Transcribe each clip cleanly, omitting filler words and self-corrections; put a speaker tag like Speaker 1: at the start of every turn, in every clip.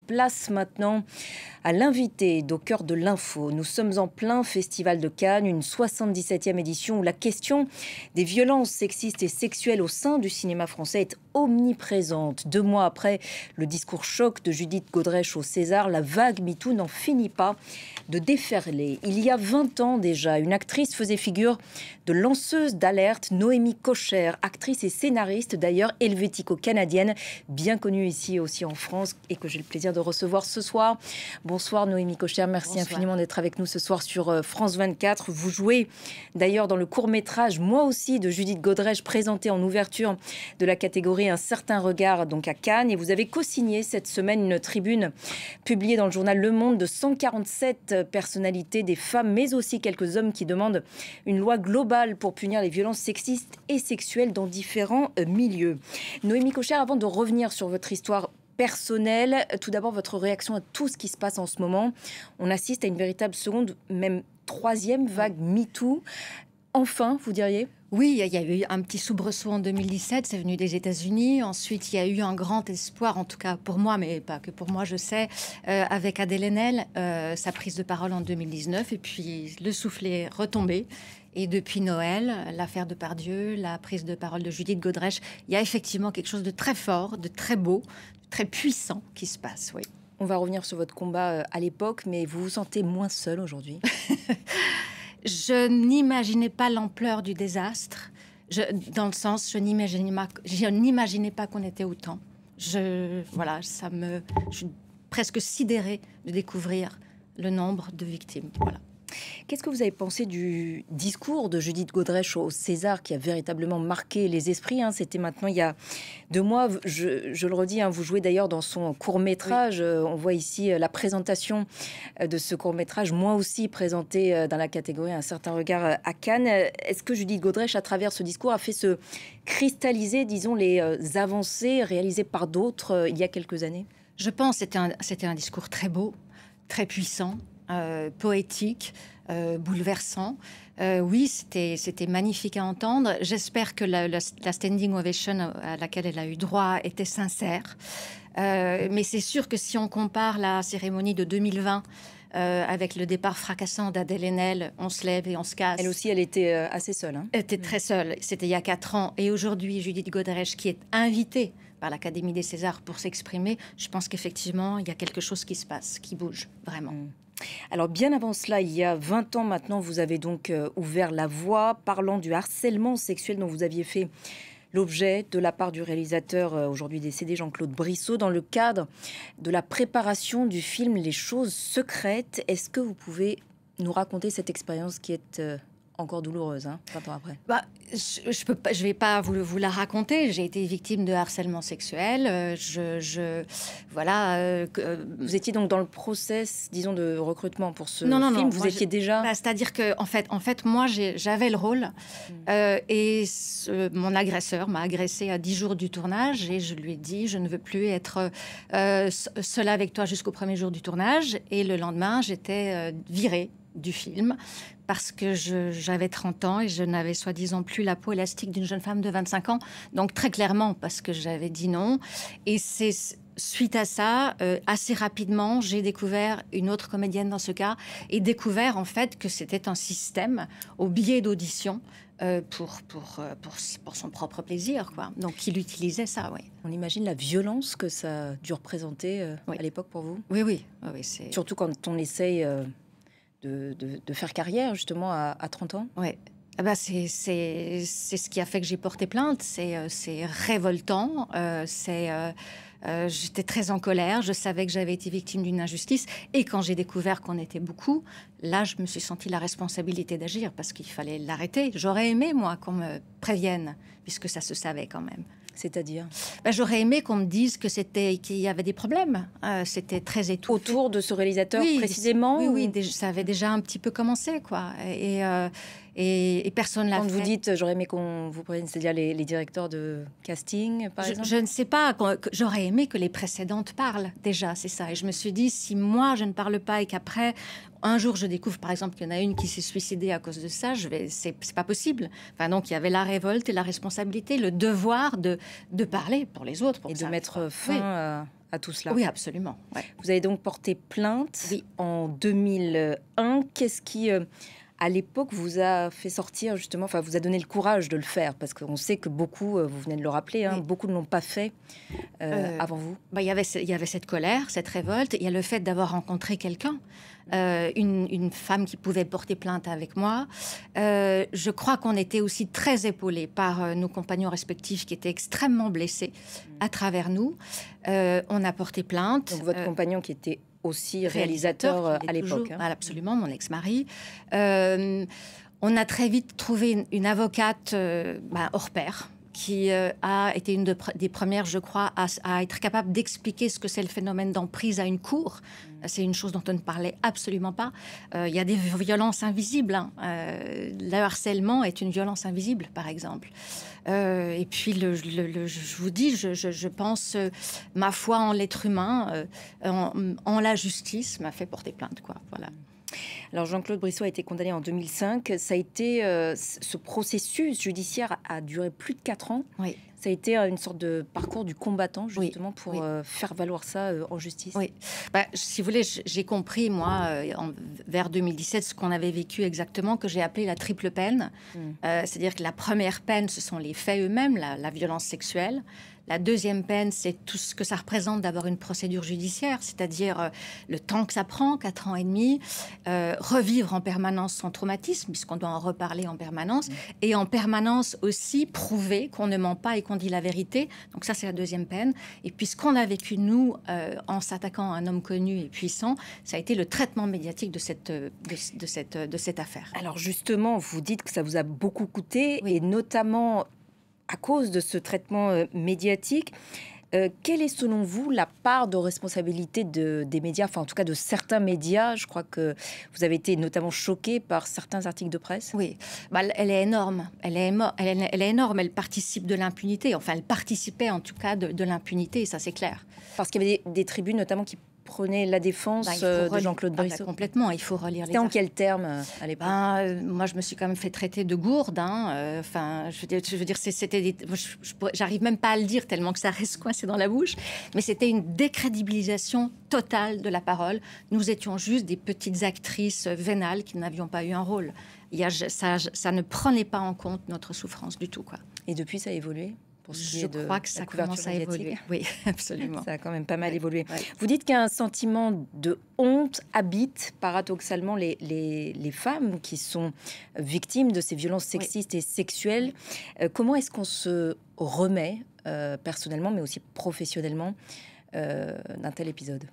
Speaker 1: Place maintenant à l'invité au cœur de l'info. Nous sommes en plein Festival de Cannes, une 77e édition où la question des violences sexistes et sexuelles au sein du cinéma français est omniprésente. 2 mois après le discours choc de Judith Godrèche au César, la vague MeToo n'en finit pas de déferler. Il y a 20 ans déjà, une actrice faisait figure de lanceuse d'alerte, Noémie Cocher, actrice et scénariste d'ailleurs helvético-canadienne, bien connue ici aussi en France et que j'ai le plaisir de recevoir ce soir. Bonsoir Noémie Cocher, merci infiniment d'être avec nous ce soir sur France 24. Vous jouez d'ailleurs dans le court-métrage Moi aussi de Judith Godrèche, présenté en ouverture de la catégorie Un certain regard donc à Cannes, et vous avez co-signé cette semaine une tribune publiée dans le journal Le Monde de 147 personnalités, des femmes mais aussi quelques hommes qui demandent une loi globale pour punir les violences sexistes et sexuelles dans différents milieux. Noémie Cocher, avant de revenir sur votre histoire personnelle, tout d'abord votre réaction à tout ce qui se passe en ce moment. On assiste à une véritable seconde, même troisième vague MeToo. Enfin, vous diriez ?
Speaker 2: Oui, il y a eu un petit soubresaut en 2017, c'est venu des États-Unis. Ensuite, il y a eu un grand espoir, en tout cas pour moi, mais pas que pour moi, je sais, avec Adèle Haenel, sa prise de parole en 2019. Et puis, le soufflet est retombé. Et depuis Noël, l'affaire Depardieu, la prise de parole de Judith Godrèche, il y a effectivement quelque chose de très fort, de très beau, de très puissant qui se passe, oui.
Speaker 1: On va revenir sur votre combat à l'époque, mais vous vous sentez moins seule aujourd'hui ?
Speaker 2: Je n'imaginais pas l'ampleur du désastre. Dans le sens, je n'imaginais pas qu'on était autant. Je suis presque sidérée de découvrir le nombre de victimes. Voilà.
Speaker 1: Qu'est-ce que vous avez pensé du discours de Judith Godrèche au César qui a véritablement marqué les esprits, hein? C'était maintenant il y a 2 mois. Je le redis, hein, vous jouez d'ailleurs dans son court-métrage. Oui. On voit ici la présentation de ce court-métrage, moi aussi présenté dans la catégorie Un certain regard à Cannes. Est-ce que Judith Godrèche, à travers ce discours, a fait se cristalliser, disons, les avancées réalisées par d'autres il y a quelques années ?
Speaker 2: Je pense que c'était un discours très beau, très puissant. Poétique, bouleversant. Oui, c'était magnifique à entendre. J'espère que la standing ovation à laquelle elle a eu droit était sincère. Mais c'est sûr que si on compare la cérémonie de 2020 avec le départ fracassant d'Adèle Haenel, on se lève et on se casse.
Speaker 1: Elle aussi, elle était assez seule. Hein.
Speaker 2: Elle était très seule. C'était il y a 4 ans. Et aujourd'hui, Judith Godrèche, qui est invitée par l'Académie des Césars pour s'exprimer, je pense qu'effectivement, il y a quelque chose qui se passe, qui bouge, vraiment.
Speaker 1: Alors bien avant cela, il y a 20 ans maintenant, vous avez donc ouvert la voie parlant du harcèlement sexuel dont vous aviez fait l'objet de la part du réalisateur aujourd'hui décédé Jean-Claude Brissot dans le cadre de la préparation du film Les choses secrètes. Est-ce que vous pouvez nous raconter cette expérience qui est encore douloureuse, 20 ans après?
Speaker 2: Je vais pas vous la raconter. J'ai été victime de harcèlement sexuel.
Speaker 1: Vous étiez donc dans le process, disons, de recrutement pour ce film.
Speaker 2: Non.
Speaker 1: Vous étiez déjà.
Speaker 2: C'est-à-dire que, en fait, moi, j'avais le rôle et mon agresseur m'a agressée à 10 jours du tournage et je lui ai dit je ne veux plus être seule avec toi jusqu'au premier jour du tournage. Et le lendemain, j'étais virée du film parce que j'avais 30 ans et je n'avais soi-disant plus la peau élastique d'une jeune femme de 25 ans. Donc très clairement parce que j'avais dit non. Et c'est suite à ça, assez rapidement, j'ai découvert une autre comédienne dans ce cas et découvert en fait que c'était un système au biais d'audition pour son propre plaisir, quoi. Donc il utilisait ça, oui.
Speaker 1: On imagine la violence que ça a dû représenter à l'époque pour vous.
Speaker 2: Oui,
Speaker 1: c'est... Surtout quand on essaye de faire carrière, justement, à 30 ans.
Speaker 2: Oui. C'est ce qui a fait que j'ai porté plainte. C'est révoltant. J'étais très en colère. Je savais que j'avais été victime d'une injustice. Et quand j'ai découvert qu'on était beaucoup, là, je me suis sentie la responsabilité d'agir parce qu'il fallait l'arrêter. J'aurais aimé, moi, qu'on me prévienne, puisque ça se savait quand même.
Speaker 1: C'est-à-dire
Speaker 2: j'aurais aimé qu'on me dise qu'il y avait des problèmes. C'était très étouffé.
Speaker 1: Autour de ce réalisateur, précisément?
Speaker 2: Oui, ça avait déjà un petit peu commencé, quoi. Et personne l'a fait.
Speaker 1: Quand vous dites j'aurais aimé qu'on vous prenne, c'est-à-dire les directeurs de casting, par exemple?
Speaker 2: Je ne sais pas. J'aurais aimé que les précédentes parlent, déjà, c'est ça. Et je me suis dit, si moi, je ne parle pas et qu'après, un jour, je découvre, par exemple, qu'il y en a une qui s'est suicidée à cause de ça, c'est pas possible. Enfin, donc, il y avait la révolte et la responsabilité, le devoir de parler pour les autres.
Speaker 1: Et de mettre fin à tout cela.
Speaker 2: Oui, absolument. Ouais.
Speaker 1: Vous avez donc porté plainte en 2001. Qu'est-ce qui, à l'époque, vous a fait sortir justement, enfin, vous a donné le courage de le faire? Parce qu'on sait que beaucoup, vous venez de le rappeler, hein, beaucoup ne l'ont pas fait avant vous.
Speaker 2: Il y avait cette colère, cette révolte. Il y a le fait d'avoir rencontré quelqu'un, une femme qui pouvait porter plainte avec moi. Je crois qu'on était aussi très épaulés par nos compagnons respectifs qui étaient extrêmement blessés à travers nous. On a porté plainte.
Speaker 1: Donc votre compagnon qui était aussi réalisateur à l'époque.
Speaker 2: Hein. Absolument, mon ex-mari. On a très vite trouvé une avocate hors pair, qui a été une des premières, je crois, à être capable d'expliquer ce que c'est le phénomène d'emprise à une cour. C'est une chose dont on ne parlait absolument pas. Il y a des violences invisibles. Hein. Le harcèlement est une violence invisible, par exemple. Et puis, je vous dis, je pense, ma foi en l'être humain, en la justice, m'a fait porter plainte, quoi. Voilà.
Speaker 1: Alors Jean-Claude Brissot a été condamné en 2005. Ça a été, ce processus judiciaire a duré plus de 4 ans.
Speaker 2: Oui.
Speaker 1: Ça a été une sorte de parcours du combattant, justement, pour faire valoir ça en justice.
Speaker 2: Oui. Si vous voulez, j'ai compris, moi, vers 2017, ce qu'on avait vécu exactement, que j'ai appelé la triple peine. C'est-à-dire que la première peine, ce sont les faits eux-mêmes, la violence sexuelle. La deuxième peine, c'est tout ce que ça représente d'avoir une procédure judiciaire, c'est-à-dire le temps que ça prend, 4 ans et demi, revivre en permanence son traumatisme, puisqu'on doit en reparler en permanence, et en permanence aussi prouver qu'on ne ment pas et qu'on dit la vérité. Donc ça, c'est la deuxième peine. Et puis ce qu'on a vécu, nous, en s'attaquant à un homme connu et puissant, ça a été le traitement médiatique de cette affaire.
Speaker 1: Alors justement, vous dites que ça vous a beaucoup coûté, et notamment à cause de ce traitement médiatique. Quelle est selon vous la part de responsabilité des médias, enfin en tout cas de certains médias? Je crois que vous avez été notamment choqué par certains articles de presse.
Speaker 2: Oui, elle est énorme. Elle est énorme. Elle participe de l'impunité. Enfin, elle participait en tout cas de l'impunité, et ça c'est clair.
Speaker 1: Parce qu'il y avait des tribunes notamment qui prenaient la défense de Jean-Claude Brissot.
Speaker 2: Complètement, il faut relire les
Speaker 1: articles. En quels termes à l'époque?
Speaker 2: Moi, je me suis quand même fait traiter de gourde. Enfin, je veux dire, c'était j'arrive même pas à le dire tellement que ça reste coincé dans la bouche. Mais c'était une décrédibilisation totale de la parole. Nous étions juste des petites actrices vénales qui n'avions pas eu un rôle. Ça ne prenait pas en compte notre souffrance du tout, quoi.
Speaker 1: Et depuis, ça a évolué?
Speaker 2: Je crois que ça commence à évoluer. Oui, absolument.
Speaker 1: Ça a quand même pas mal évolué. Ouais. Vous dites qu'un sentiment de honte habite paradoxalement les femmes qui sont victimes de ces violences sexistes et sexuelles. Comment est-ce qu'on se remet personnellement, mais aussi professionnellement, d'un tel épisode?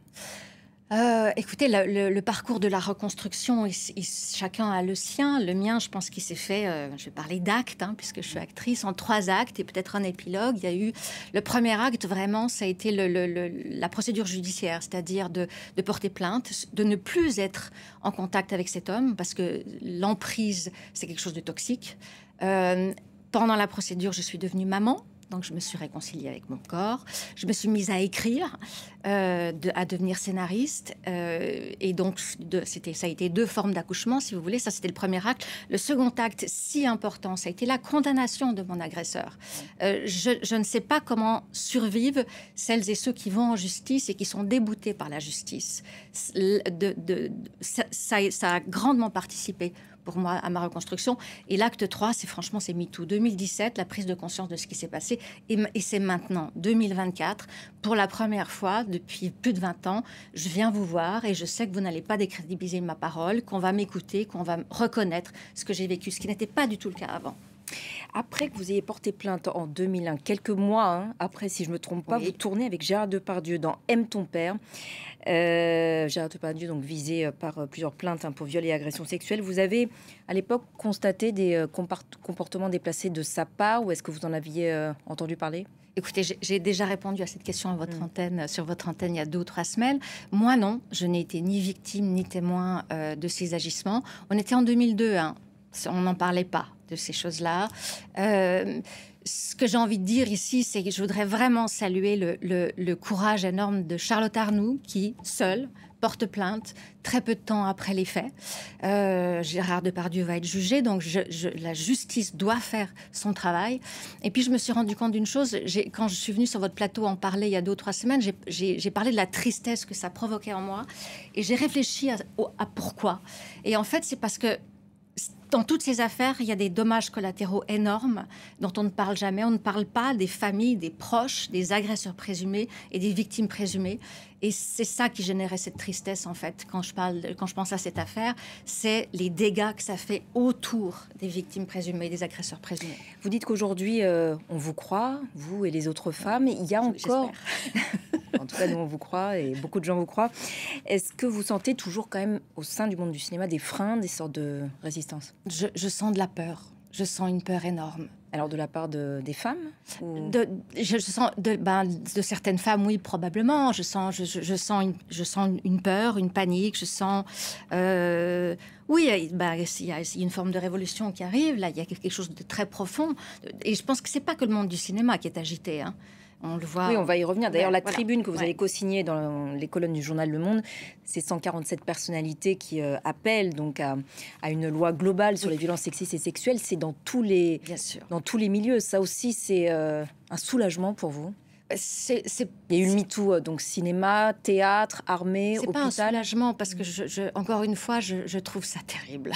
Speaker 2: Écoutez, le parcours de la reconstruction, chacun a le sien. Le mien, je pense qu'il s'est fait, je vais parler d'actes, puisque je suis actrice, en 3 actes et peut-être un épilogue. Il y a eu le premier acte, vraiment, ça a été la procédure judiciaire, c'est-à-dire de porter plainte, de ne plus être en contact avec cet homme, parce que l'emprise, c'est quelque chose de toxique. Pendant la procédure, je suis devenue maman. Donc, je me suis réconciliée avec mon corps. Je me suis mise à écrire, à devenir scénariste. Et donc, ça a été 2 formes d'accouchement, si vous voulez. Ça, c'était le premier acte. Le second acte, si important, ça a été la condamnation de mon agresseur. Je ne sais pas comment survivent celles et ceux qui vont en justice et qui sont déboutés par la justice. Ça a grandement participé pour moi, à ma reconstruction. Et l'acte 3, c'est MeToo. 2017, la prise de conscience de ce qui s'est passé. Et c'est maintenant, 2024, pour la première fois, depuis plus de 20 ans, je viens vous voir et je sais que vous n'allez pas décrédibiliser ma parole, qu'on va m'écouter, qu'on va reconnaître ce que j'ai vécu, ce qui n'était pas du tout le cas avant.
Speaker 1: Après que vous ayez porté plainte en 2001, quelques mois après, si je ne me trompe pas, vous tournez avec Gérard Depardieu dans Aime ton père. Gérard Depardieu, donc visé par plusieurs plaintes pour viol et agression sexuelle. Vous avez, à l'époque, constaté des comportements déplacés de sa part, ou est-ce que vous en aviez entendu parler?
Speaker 2: Écoutez, j'ai déjà répondu à cette question à votre antenne, sur votre antenne il y a 2 ou 3 semaines. Moi, non, je n'ai été ni victime ni témoin de ces agissements. On était en 2002, on n'en parlait pas de ces choses-là. Ce que j'ai envie de dire ici, c'est que je voudrais vraiment saluer le courage énorme de Charlotte Arnoux, qui, seule, porte plainte très peu de temps après les faits. Gérard Depardieu va être jugé, donc la justice doit faire son travail. Et puis je me suis rendu compte d'une chose, quand je suis venue sur votre plateau en parler il y a 2 ou 3 semaines, j'ai parlé de la tristesse que ça provoquait en moi, et j'ai réfléchi à pourquoi. Et en fait, c'est parce que dans toutes ces affaires, il y a des dommages collatéraux énormes dont on ne parle jamais. On ne parle pas des familles, des proches, des agresseurs présumés et des victimes présumées. Et c'est ça qui générait cette tristesse, en fait, quand je pense à cette affaire. C'est les dégâts que ça fait autour des victimes présumées, des agresseurs présumés.
Speaker 1: Vous dites qu'aujourd'hui, on vous croit, vous et les autres femmes. Il y a encore... En tout cas, nous, on vous croit et beaucoup de gens vous croient. Est-ce que vous sentez toujours quand même, au sein du monde du cinéma, des freins, des sortes de résistance?
Speaker 2: Je sens de la peur. Je sens une peur énorme.
Speaker 1: Alors, de la part des femmes ou...
Speaker 2: Je sens de certaines femmes, oui, probablement. Je sens une peur, une panique. Je sens... oui, il y a une forme de révolution qui arrive. Là, il y a quelque chose de très profond. Et je pense que c'est pas que le monde du cinéma qui est agité, hein. On le voit.
Speaker 1: Oui, on va y revenir. D'ailleurs, la tribune que vous
Speaker 2: Ouais.
Speaker 1: avez co-signée dans les colonnes du journal Le Monde, c'est 147 personnalités qui appellent donc à une loi globale sur les violences sexistes et sexuelles. C'est dans tous les milieux. Ça aussi, c'est un soulagement pour vous. Il y a eu le MeToo, donc cinéma, théâtre, armée,
Speaker 2: c'est
Speaker 1: hôpital.
Speaker 2: pas un soulagement parce que encore une fois, je trouve ça terrible.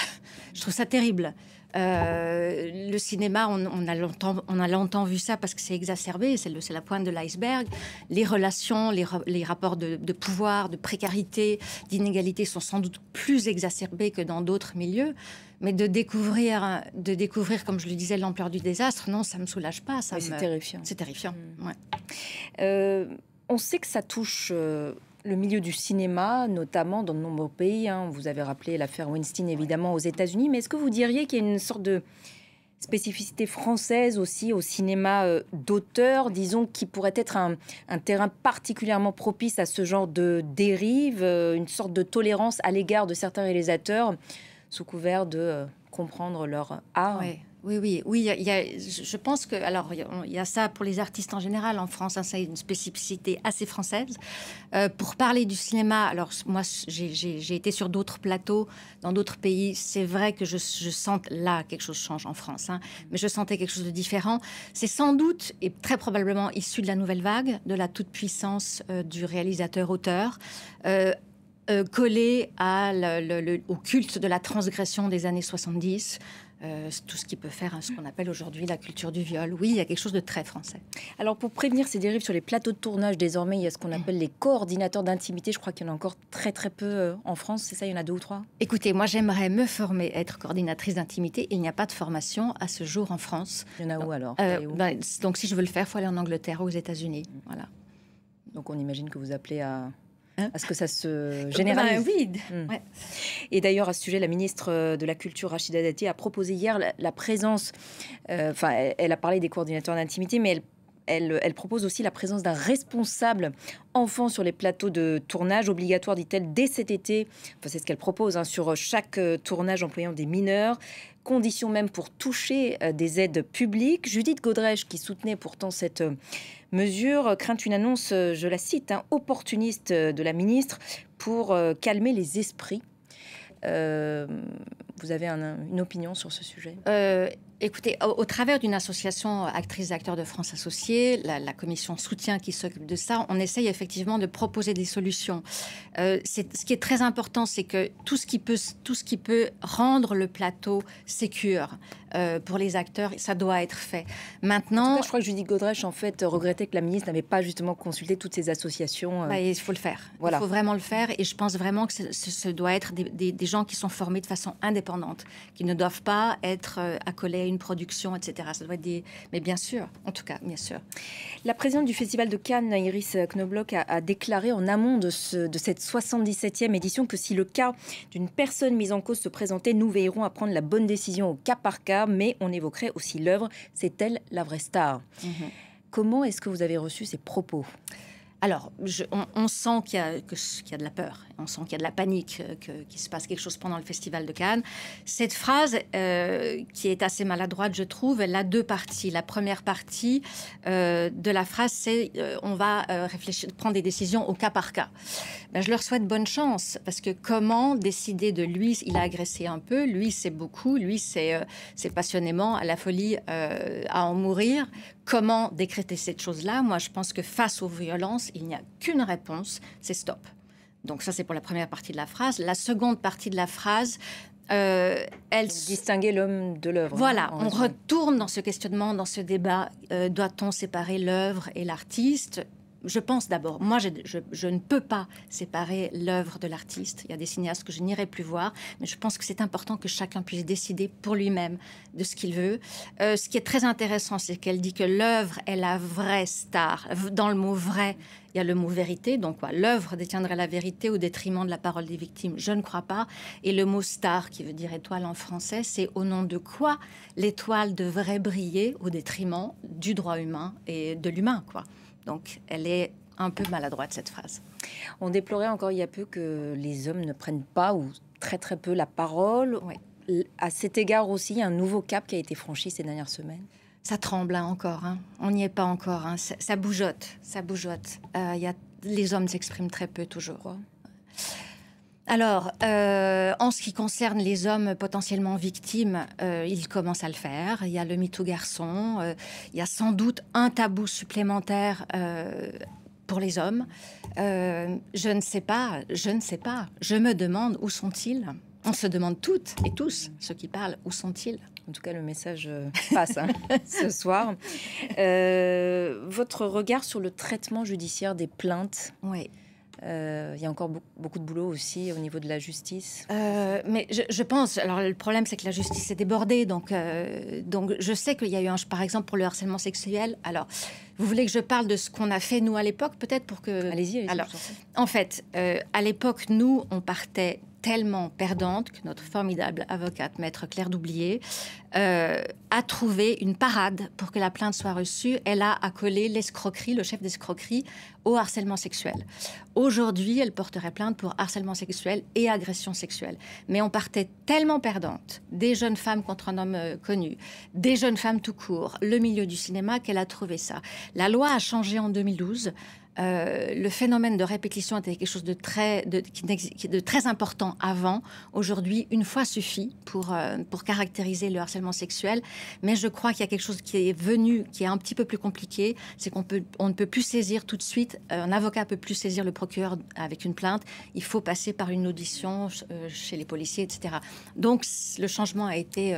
Speaker 2: Je trouve ça terrible. Le cinéma, on a longtemps vu ça parce que c'est exacerbé, c'est la pointe de l'iceberg. Les relations, les rapports de pouvoir, de précarité, d'inégalité sont sans doute plus exacerbés que dans d'autres milieux. Mais de découvrir, comme je le disais, l'ampleur du désastre, non, ça me soulage pas.
Speaker 1: C'est terrifiant.
Speaker 2: C'est terrifiant. Ouais.
Speaker 1: On sait que ça touche le milieu du cinéma, notamment dans de nombreux pays. Vous avez rappelé l'affaire Weinstein, évidemment, aux États-Unis. Mais est-ce que vous diriez qu'il y a une sorte de spécificité française aussi au cinéma d'auteur, disons, qui pourrait être un terrain particulièrement propice à ce genre de dérive, une sorte de tolérance à l'égard de certains réalisateurs sous couvert de comprendre leur art?
Speaker 2: Oui. Je pense que, alors, il y a ça pour les artistes en général en France. Hein, c'est une spécificité assez française. Pour parler du cinéma, alors moi, j'ai été sur d'autres plateaux dans d'autres pays. C'est vrai que je sens là quelque chose change en France, hein, mais je sentais quelque chose de différent. C'est sans doute et très probablement issu de la nouvelle vague, de la toute puissance du réalisateur-auteur. Collé au culte de la transgression des années 70, tout ce qui peut faire ce qu'on appelle aujourd'hui la culture du viol. Oui, il y a quelque chose de très français.
Speaker 1: Alors, pour prévenir ces dérives sur les plateaux de tournage, désormais, il y a ce qu'on appelle les coordinateurs d'intimité. Je crois qu'il y en a encore très, très peu en France. C'est ça, il y en a 2 ou 3?
Speaker 2: Écoutez, moi, j'aimerais me former, être coordinatrice d'intimité. Il n'y a pas de formation à ce jour en France.
Speaker 1: Il y en a où alors?
Speaker 2: Donc, si je veux le faire, il faut aller en Angleterre ou aux États-Unis. Voilà.
Speaker 1: Donc, on imagine que vous appelez à ce que ça se généralise.
Speaker 2: Oui. Ouais.
Speaker 1: Et d'ailleurs, à ce sujet, la ministre de la Culture, Rachida Dati, a proposé hier la présence... elle a parlé des coordinateurs d'intimité, mais elle propose aussi la présence d'un responsable enfant sur les plateaux de tournage, obligatoire, dit-elle, dès cet été. Enfin, c'est ce qu'elle propose, sur chaque tournage employant des mineurs. Condition même pour toucher des aides publiques. Judith Godrèche, qui soutenait pourtant cette mesure, craint une annonce, je la cite, opportuniste de la ministre pour calmer les esprits. Vous avez une opinion sur ce sujet?
Speaker 2: Écoutez, au travers d'une association Actrices et Acteurs de France Associés, la commission soutien qui s'occupe de ça, on essaye effectivement de proposer des solutions. Ce qui est très important, c'est que tout ce qui peut rendre le plateau sécure pour les acteurs, ça doit être fait. Maintenant,
Speaker 1: en tout cas, je crois que Judith Godrèche, en fait, regrettait que la ministre n'avait pas justement consulté toutes ces associations.
Speaker 2: Il faut le faire.
Speaker 1: Voilà.
Speaker 2: Il faut vraiment le faire. Et je pense vraiment que ce doit être des gens qui sont formés de façon indépendante, qui ne doivent pas être accolés à une production, etc. Ça doit être mais bien sûr, en tout cas, bien sûr.
Speaker 1: La présidente du Festival de Cannes, Iris Knobloch, a déclaré en amont de cette 77e édition que si le cas d'une personne mise en cause se présentait, nous veillerons à prendre la bonne décision au cas par cas, mais on évoquerait aussi l'œuvre. C'est elle la vraie star. Comment est-ce que vous avez reçu ces propos?
Speaker 2: Alors, on sent qu'il y a de la peur, on sent qu'il y a de la panique, qu'il se passe quelque chose pendant le Festival de Cannes. Cette phrase, qui est assez maladroite, je trouve, elle a deux parties. La première partie de la phrase, c'est on va réfléchir, prendre des décisions au cas par cas. Ben, je leur souhaite bonne chance, parce que comment décider de lui? Il a agressé un peu, lui, c'est beaucoup, lui, c'est passionnément, à la folie, à en mourir. Comment décréter cette chose-là? Moi, je pense que face aux violences, il n'y a qu'une réponse, c'est stop. Donc ça, c'est pour la première partie de la phrase. La seconde partie de la phrase, elle...
Speaker 1: Distinguer l'homme de l'œuvre.
Speaker 2: Voilà, on retourne dans ce questionnement, dans ce débat. Doit-on séparer l'œuvre et l'artiste? Je pense d'abord, moi je ne peux pas séparer l'œuvre de l'artiste. Il y a des cinéastes que je n'irai plus voir, mais je pense que c'est important que chacun puisse décider pour lui-même de ce qu'il veut. Ce qui est très intéressant, c'est qu'elle dit que l'œuvre est la vraie star. Dans le mot vrai, il y a le mot vérité. Donc quoi, l'œuvre détiendrait la vérité au détriment de la parole des victimes. Je ne crois pas. Et le mot star, qui veut dire étoile en français, c'est au nom de quoi l'étoile devrait briller au détriment du droit humain et de l'humain, quoi. Donc, elle est un peu maladroite, cette phrase.
Speaker 1: On déplorait encore il y a peu que les hommes ne prennent pas ou très très peu la parole. Oui. À cet égard aussi, il y a un nouveau cap qui a été franchi ces dernières semaines.
Speaker 2: Ça tremble encore, hein. On n'y est pas encore. Hein. Ça bougeote, ça bougeote. Les hommes s'expriment très peu toujours. Alors, en ce qui concerne les hommes potentiellement victimes, ils commencent à le faire. Il y a le MeToo garçon. Il y a sans doute un tabou supplémentaire pour les hommes. Je ne sais pas. Je me demande où sont-ils. On se demande toutes et tous, ceux qui parlent, où sont-ils?
Speaker 1: En tout cas, le message passe ce soir. Votre regard sur le traitement judiciaire des plaintes?
Speaker 2: Oui.
Speaker 1: Il y a encore beaucoup de boulot aussi au niveau de la justice.
Speaker 2: Mais je pense... Alors, le problème, c'est que la justice est débordée. Donc je sais qu'il y a eu par exemple, pour le harcèlement sexuel. Alors, vous voulez que je parle de ce qu'on a fait, nous, à l'époque, peut-être pour que...
Speaker 1: Allez-y.
Speaker 2: Alors, en fait, à l'époque, nous, on partait tellement perdante que notre formidable avocate, maître Claire Doublier, a trouvé une parade pour que la plainte soit reçue. Elle a accolé l'escroquerie, le chef d'escroquerie, au harcèlement sexuel. Aujourd'hui, elle porterait plainte pour harcèlement sexuel et agression sexuelle. Mais on partait tellement perdante, des jeunes femmes contre un homme connu, des jeunes femmes tout court, le milieu du cinéma, qu'elle a trouvé ça. La loi a changé en 2012. Le phénomène de répétition était quelque chose de très important avant. Aujourd'hui, une fois suffit pour caractériser le harcèlement sexuel. Mais je crois qu'il y a quelque chose qui est venu, qui est un petit peu plus compliqué. C'est qu'on ne peut plus saisir tout de suite. Un avocat peut plus saisir le procureur avec une plainte. Il faut passer par une audition chez les policiers, etc. Donc, le changement a été...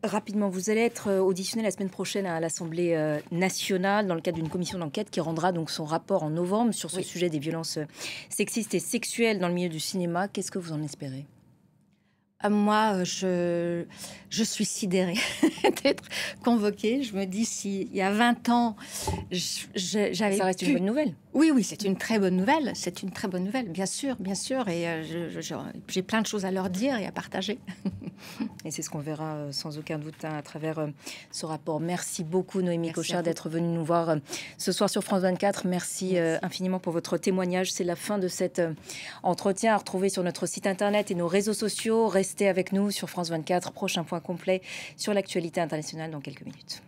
Speaker 1: Rapidement, vous allez être auditionné la semaine prochaine à l'Assemblée nationale dans le cadre d'une commission d'enquête qui rendra donc son rapport en novembre sur ce sujet des violences sexistes et sexuelles dans le milieu du cinéma. Qu'est-ce que vous en espérez?
Speaker 2: Moi, je suis sidérée d'être convoquée. Je me dis, s'il y a 20 ans, j'avais...
Speaker 1: Ça reste une bonne nouvelle.
Speaker 2: Oui, c'est une très bonne nouvelle. C'est une très bonne nouvelle, bien sûr. Et j'ai plein de choses à leur dire et à partager.
Speaker 1: Et c'est ce qu'on verra sans aucun doute à travers ce rapport. Merci beaucoup, Noémie Cochard, d'être venue nous voir ce soir sur France 24. Merci infiniment pour votre témoignage. C'est la fin de cet entretien à retrouver sur notre site internet et nos réseaux sociaux. Restez avec nous sur France 24. Prochain point complet sur l'actualité internationale dans quelques minutes.